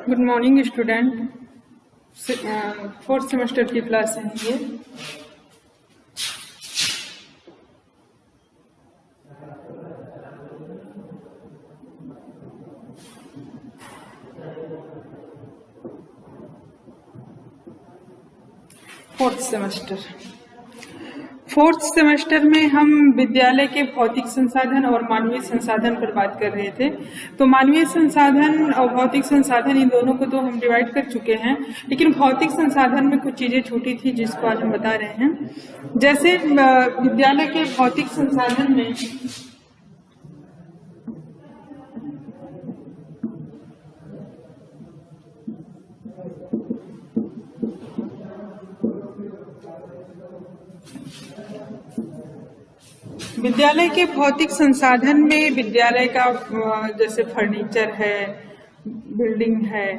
Good morning student, fourth semester की class है ये। फोर्थ सेमेस्टर में हम विद्यालय के भौतिक संसाधन और मानवीय संसाधन पर बात कर रहे थे। तो मानवीय संसाधन और भौतिक संसाधन इन दोनों को तो हम डिवाइड कर चुके हैं, लेकिन भौतिक संसाधन में कुछ चीजें छूटी थी जिसको आज हम बता रहे हैं। जैसे विद्यालय के भौतिक संसाधन में विद्यालय का जैसे फर्नीचर है, बिल्डिंग है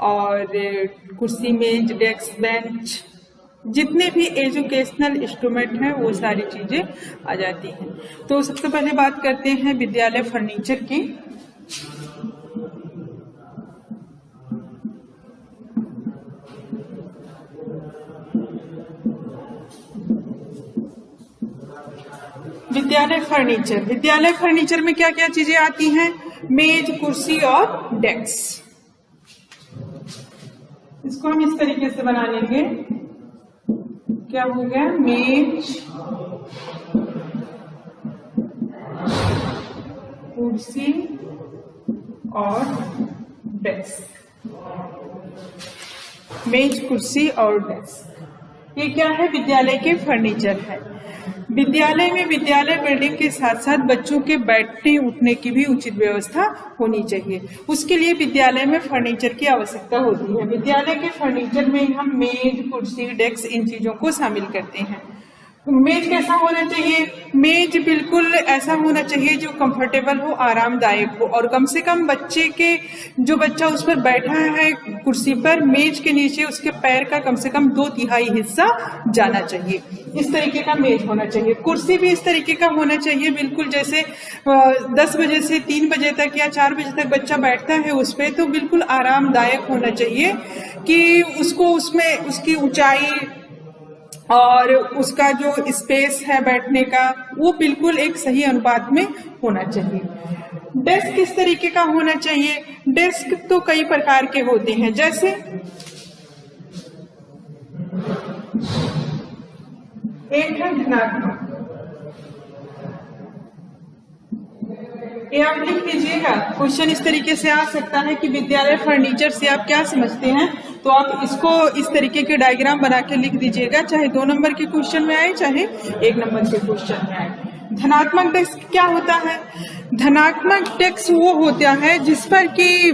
और कुर्सी, मेज, डेस्क, बेंच, जितने भी एजुकेशनल इंस्ट्रूमेंट हैं वो सारी चीजें आ जाती हैं। तो सबसे पहले बात करते हैं विद्यालय फर्नीचर की। विद्यालय फर्नीचर में क्या क्या चीजें आती हैं? मेज, कुर्सी और डेस्क। इसको हम इस तरीके से बना लेंगे। क्या हो गया? मेज, कुर्सी और डेस्क। मेज, कुर्सी और डेस्क, ये क्या है? विद्यालय के फर्नीचर है। विद्यालय में विद्यालय बिल्डिंग के साथ साथ बच्चों के बैठने उठने की भी उचित व्यवस्था होनी चाहिए। उसके लिए विद्यालय में फर्नीचर की आवश्यकता होती है। विद्यालय के फर्नीचर में हम मेज, कुर्सी, डेस्क इन चीजों को शामिल करते हैं। मेज कैसा होना चाहिए? मेज बिल्कुल ऐसा होना चाहिए जो कंफर्टेबल हो, आरामदायक हो, और कम से कम जो बच्चा उस पर बैठा है कुर्सी पर, मेज के नीचे उसके पैर का कम से कम 2/3 हिस्सा जाना चाहिए। इस तरीके का मेज होना चाहिए। कुर्सी भी इस तरीके का होना चाहिए, बिल्कुल जैसे 10 बजे से 3 बजे तक या 4 बजे तक बच्चा बैठता है उस पर, तो बिल्कुल आरामदायक होना चाहिए कि उसमें उसकी ऊंचाई और उसका जो स्पेस है बैठने का वो बिल्कुल एक सही अनुपात में होना चाहिए। डेस्क किस तरीके का होना चाहिए? डेस्क तो कई प्रकार के होते हैं, जैसे एक है धनात्मक। ये आप लिख लीजिएगा। क्वेश्चन इस तरीके से आ सकता है कि विद्यालय फर्नीचर से आप क्या समझते हैं, तो आप इसको इस तरीके के डायग्राम बना के लिख दीजिएगा, चाहे 2 नंबर के क्वेश्चन में आए चाहे 1 नंबर के क्वेश्चन में आए। धनात्मक डेस्क क्या होता है? धनात्मक डेस्क वो होता है जिस पर कि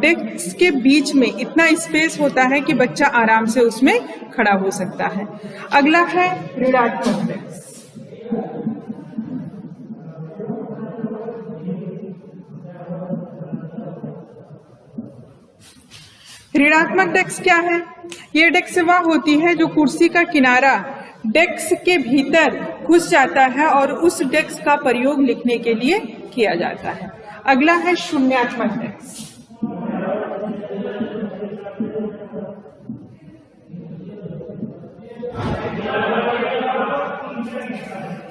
डेस्क के बीच में इतना स्पेस होता है कि बच्चा आराम से उसमें खड़ा हो सकता है। अगला है ऋणात्मक डेस्क। ऋणात्मक डेस्क क्या है? ये डेस्क वह होती है जो कुर्सी का किनारा डेस्क के भीतर घुस जाता है और उस डेस्क का प्रयोग लिखने के लिए किया जाता है। अगला है शून्यात्मक डेस्क।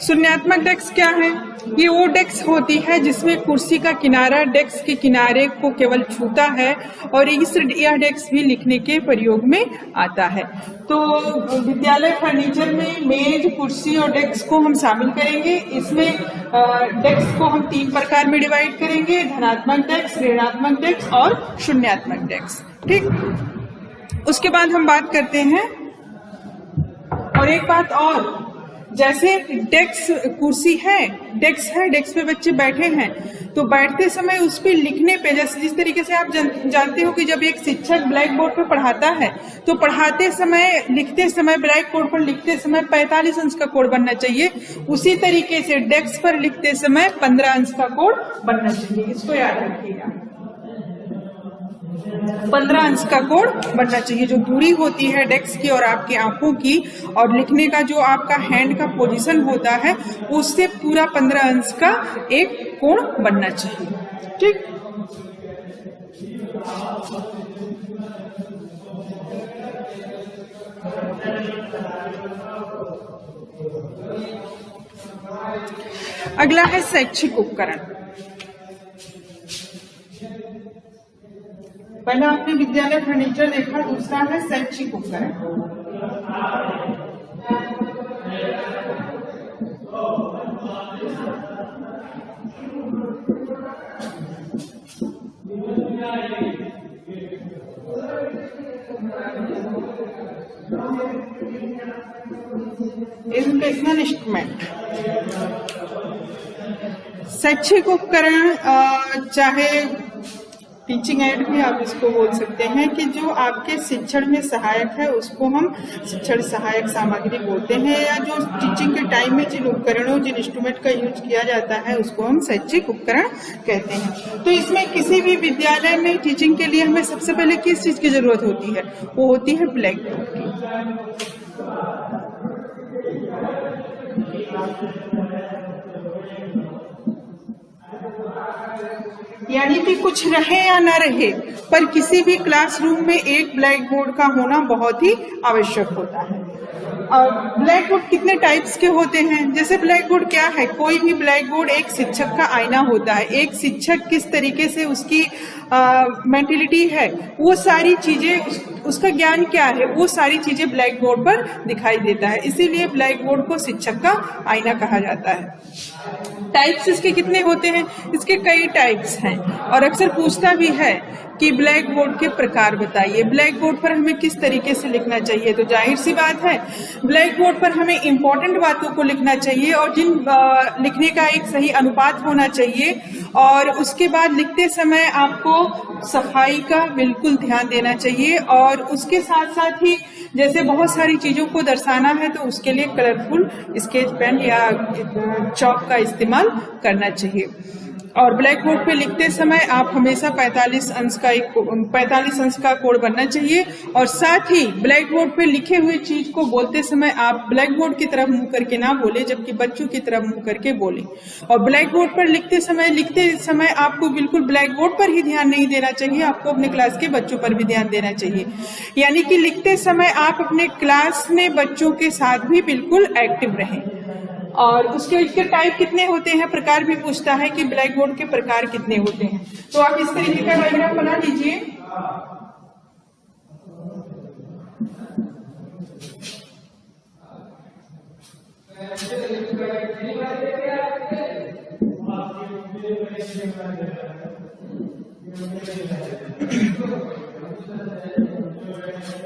शून्यात्मक डेस्क क्या है? ये वो डेस्क होती है जिसमें कुर्सी का किनारा डेस्क के किनारे को केवल छूता है और यह डेस्क भी लिखने के प्रयोग में आता है। तो विद्यालय फर्नीचर में मेज, कुर्सी और डेस्क को हम शामिल करेंगे। इसमें डेस्क को हम 3 प्रकार में डिवाइड करेंगे: धनात्मक डेस्क, ऋणात्मक डेस्क और शून्यात्मक डेस्क। ठीक, उसके बाद हम बात करते हैं और एक बात और, जैसे डेस्क कुर्सी है, डेस्क पे बच्चे बैठे हैं, तो बैठते समय उस पे लिखने पे, जैसे जिस तरीके से आप जानते हो कि जब एक शिक्षक ब्लैक बोर्ड पे पढ़ाता है तो पढ़ाते समय, लिखते समय, ब्लैक बोर्ड पर लिखते समय 45 अंश का कोड बनना चाहिए। उसी तरीके से डेस्क पर लिखते समय 15 अंश का कोड बनना चाहिए। इसको याद रखिएगा। 15 अंश का कोण बनना चाहिए। जो दूरी होती है डेस्क की और आपकी आंखों की और लिखने का जो आपका हैंड का पोजीशन होता है उससे पूरा 15 अंश का एक कोण बनना चाहिए। ठीक, अगला है शैक्षिक उपकरण। पहला आपने विद्यालय फर्नीचर देखा, दूसरा है शैक्षिक उपकरण। Educational instrument. शैक्षिक उपकरण चाहे टीचिंग एड भी आप इसको बोल सकते हैं कि जो आपके शिक्षण में सहायक है उसको हम शिक्षण सहायक सामग्री बोलते हैं, या जो टीचिंग के टाइम में जिन उपकरणों जिन इंस्ट्रूमेंट का यूज किया जाता है उसको हम शैक्षिक उपकरण कहते हैं। तो इसमें किसी भी विद्यालय में टीचिंग के लिए हमें सबसे पहले किस चीज की जरूरत होती है? वो होती है ब्लैक बोर्ड की। यानी कि कुछ रहे या न रहे पर किसी भी क्लासरूम में एक ब्लैक बोर्ड का होना बहुत ही आवश्यक होता है। और ब्लैक बोर्ड कितने टाइप्स के होते हैं? जैसे ब्लैक बोर्ड क्या है? कोई भी ब्लैक बोर्ड एक शिक्षक का आईना होता है। एक शिक्षक किस तरीके से उसकी मेंटेलिटी है, वो सारी चीजें, उसका ज्ञान क्या है, वो सारी चीजें ब्लैक बोर्ड पर दिखाई देता है। इसीलिए ब्लैक बोर्ड को शिक्षक का आईना कहा जाता है। टाइप्स इसके कितने होते हैं? इसके कई टाइप्स हैं और अक्सर पूछता भी है कि ब्लैक बोर्ड के प्रकार बताइए, ब्लैक बोर्ड पर हमें किस तरीके से लिखना चाहिए। तो जाहिर सी बात है ब्लैक बोर्ड पर हमें इम्पोर्टेंट बातों को लिखना चाहिए और जिन लिखने का एक सही अनुपात होना चाहिए, और उसके बाद लिखते समय आपको सफाई का बिल्कुल ध्यान देना चाहिए। और उसके साथ साथ ही जैसे बहुत सारी चीजों को दर्शाना है तो उसके लिए कलरफुल स्केच पेन या चॉक का इस्तेमाल करना चाहिए। और ब्लैक बोर्ड पे लिखते समय आप हमेशा 45 अंश का कोण बनना चाहिए। और साथ ही ब्लैक बोर्ड पे लिखे हुए चीज को बोलते समय आप ब्लैक बोर्ड की तरफ मुंह करके ना बोले, जबकि बच्चों की तरफ मुंह करके बोले। और ब्लैक बोर्ड पर लिखते समय आपको बिल्कुल ब्लैक बोर्ड पर ही ध्यान नहीं देना चाहिए, आपको अपने क्लास के बच्चों पर भी ध्यान देना चाहिए। यानी कि लिखते समय आप अपने क्लास में बच्चों के साथ भी बिल्कुल एक्टिव रहें। और उसके टाइप कितने होते हैं, प्रकार भी पूछता है कि ब्लैक बोर्ड के प्रकार कितने होते हैं। तो आप इस तरीके का डायग्राम बना लीजिए।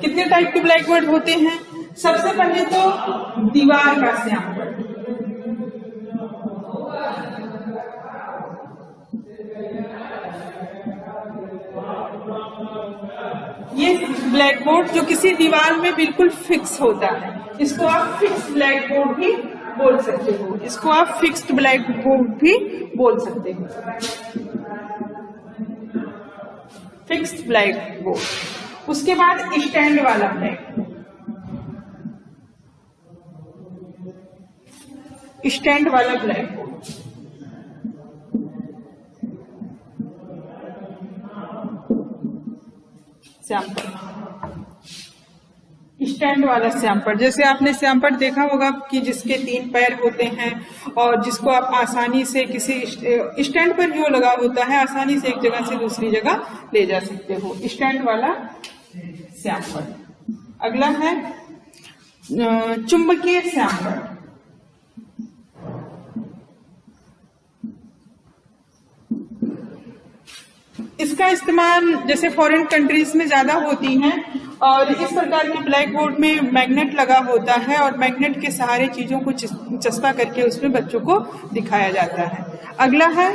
कितने टाइप के ब्लैक बोर्ड होते हैं? सबसे पहले तो दीवार का श्यामपट। ये ब्लैक बोर्ड जो किसी दीवार में बिल्कुल फिक्स होता है, इसको आप फिक्स ब्लैक बोर्ड भी बोल सकते हो। इसको आप फिक्स्ड ब्लैक बोर्ड भी बोल सकते हो, फिक्स्ड ब्लैक बोर्ड। उसके बाद स्टैंड वाला ब्लैक, स्टैंड वाला ब्लैक बोर्ड। स्टैंड वाला श्यामपट, जैसे आपने श्यामपट देखा होगा कि जिसके 3 पैर होते हैं और जिसको आप आसानी से किसी स्टैंड पर जो लगा होता है आसानी से एक जगह से दूसरी जगह ले जा सकते हो, स्टैंड वाला श्यामपट। अगला है चुंबकीय श्यामपट। इसका इस्तेमाल जैसे फॉरेन कंट्रीज में ज्यादा होती हैं और इस प्रकार के ब्लैक बोर्ड में मैग्नेट लगा होता है और मैग्नेट के सहारे चीजों को चस्पा करके उसमें बच्चों को दिखाया जाता है। अगला है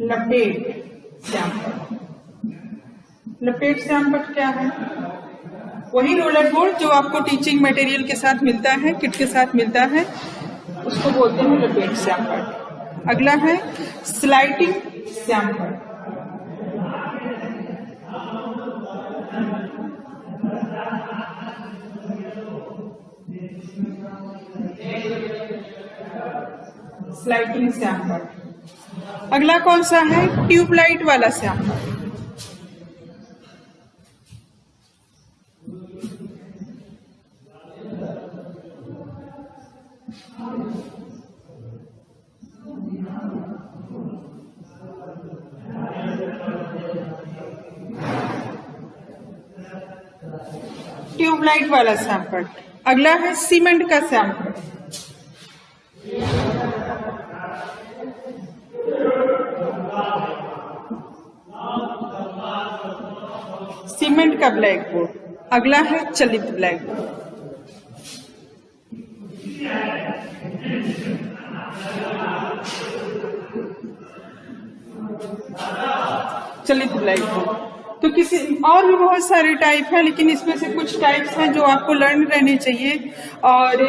लपेट श्यामपट। लपेट श्यामपट क्या है? वही रोलर बोर्ड जो आपको टीचिंग मटेरियल के साथ मिलता है, किट के साथ मिलता है, उसको बोलते हैं लपेट श्यामपट। अगला है स्लाइडिंग सैंपल। Sliding sample. अगला कौन सा है? ट्यूबलाइट वाला सैंपल। ट्यूबलाइट वाला सैंपल। अगला है सीमेंट का सैंपल। सीमेंट का ब्लैक बोर्ड। अगला है चलित ब्लैक बोर्ड। चलित ब्लैक बोर्ड। तो किसी और भी बहुत सारे टाइप है, लेकिन इसमें से कुछ टाइप्स हैं जो आपको लर्न रहने चाहिए। और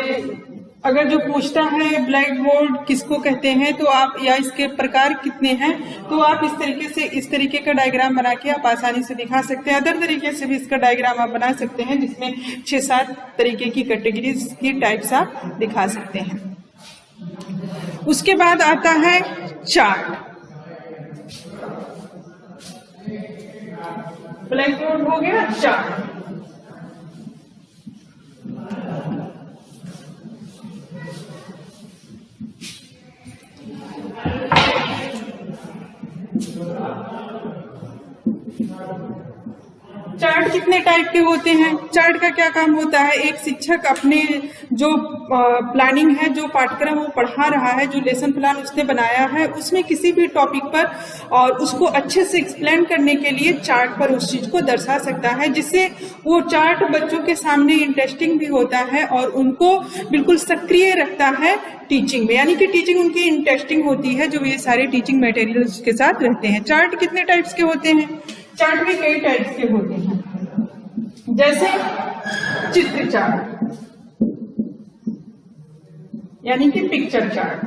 अगर जो पूछता है ब्लैक बोर्ड किसको कहते हैं, तो आप या इसके प्रकार कितने हैं, तो आप इस तरीके का डायग्राम बना के आप आसानी से दिखा सकते हैं। अदर तरीके से भी इसका डायग्राम आप बना सकते हैं, जिसमें 6-7 तरीके की कैटेगरीज की टाइप्स आप दिखा सकते हैं। उसके बाद आता है चार्ट। ब्लैक बोर्ड हो गया, चार्ट। चार्ट कितने टाइप के होते हैं? चार्ट का क्या काम होता है? एक शिक्षक अपने जो प्लानिंग है, जो पाठ्यक्रम वो पढ़ा रहा है, जो लेसन प्लान उसने बनाया है, उसमें किसी भी टॉपिक पर और उसको अच्छे से एक्सप्लेन करने के लिए चार्ट पर उस चीज को दर्शा सकता है, जिससे वो चार्ट बच्चों के सामने इंटरेस्टिंग भी होता है और उनको बिल्कुल सक्रिय रखता है टीचिंग में। यानी कि टीचिंग उनकी इंटरेस्टिंग होती है, जो ये सारे टीचिंग मटेरियल्स के साथ रहते हैं। चार्ट कितने टाइप्स के होते हैं? चार्ट भी कई टाइप्स के होते हैं, जैसे चित्र चार्ट यानी कि पिक्चर चार्ट।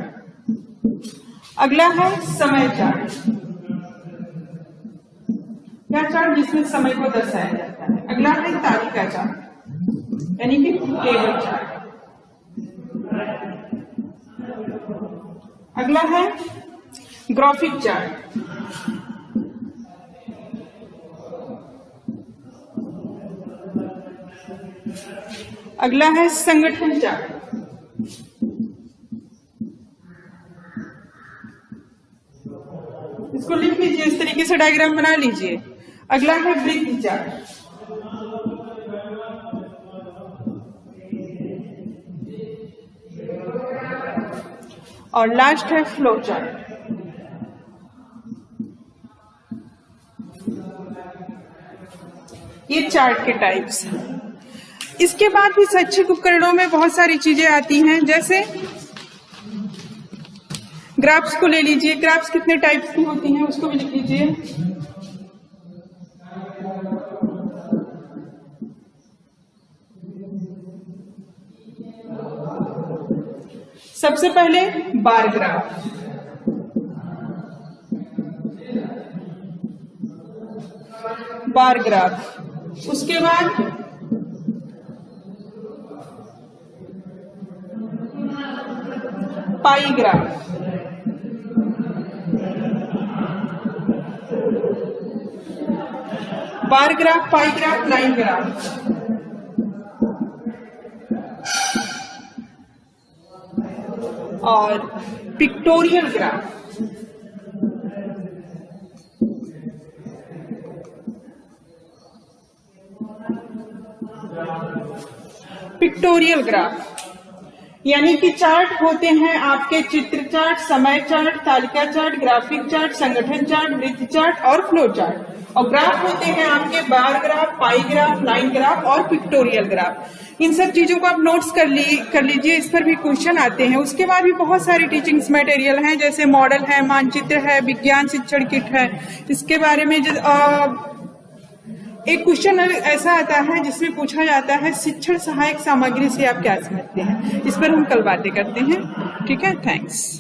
अगला है समय चार्ट, या चार्ट जिसमें समय को दर्शाया जाता है। अगला है तालिका चार्ट यानी कि टेबल चार्ट। अगला है ग्राफिक चार्ट। अगला है संगठन चार्ट। इसको लिख लीजिए, इस तरीके से डायग्राम बना लीजिए। अगला है वृत्त चार्ट। और लास्ट है फ्लो चार्ट। ये चार्ट के टाइप्स हैं। इसके बाद भी शैक्षिक उपकरणों में बहुत सारी चीजें आती हैं, जैसे ग्राफ्स को ले लीजिए। ग्राफ्स कितने टाइप्स की होती हैं उसको भी लिख लीजिए। सबसे पहले बार ग्राफ, बार ग्राफ। उसके बाद पाई ग्राफ, बार ग्राफ, पाई ग्राफ, लाइन ग्राफ। और पिक्टोरियल ग्राफ। पिक्टोरियल ग्राफ यानी कि चार्ट होते हैं आपके चित्र चार्ट, समय चार्ट, तालिका चार्ट, ग्राफिक चार्ट, संगठन चार्ट, वृत्त चार्ट और फ्लो चार्ट। और ग्राफ होते हैं आपके बार ग्राफ, पाई ग्राफ, लाइन ग्राफ और पिक्टोरियल ग्राफ। इन सब चीजों को आप नोट्स कर लीजिए, इस पर भी क्वेश्चन आते हैं। उसके बाद भी बहुत सारे टीचिंग मटेरियल हैं, जैसे मॉडल है, मानचित्र है, विज्ञान शिक्षण किट है। इसके बारे में एक क्वेश्चन ऐसा आता है जिसमें पूछा जाता है शिक्षण सहायक सामग्री से आप क्या समझते हैं। इस पर हम कल बातें करते हैं। ठीक है, थैंक्स।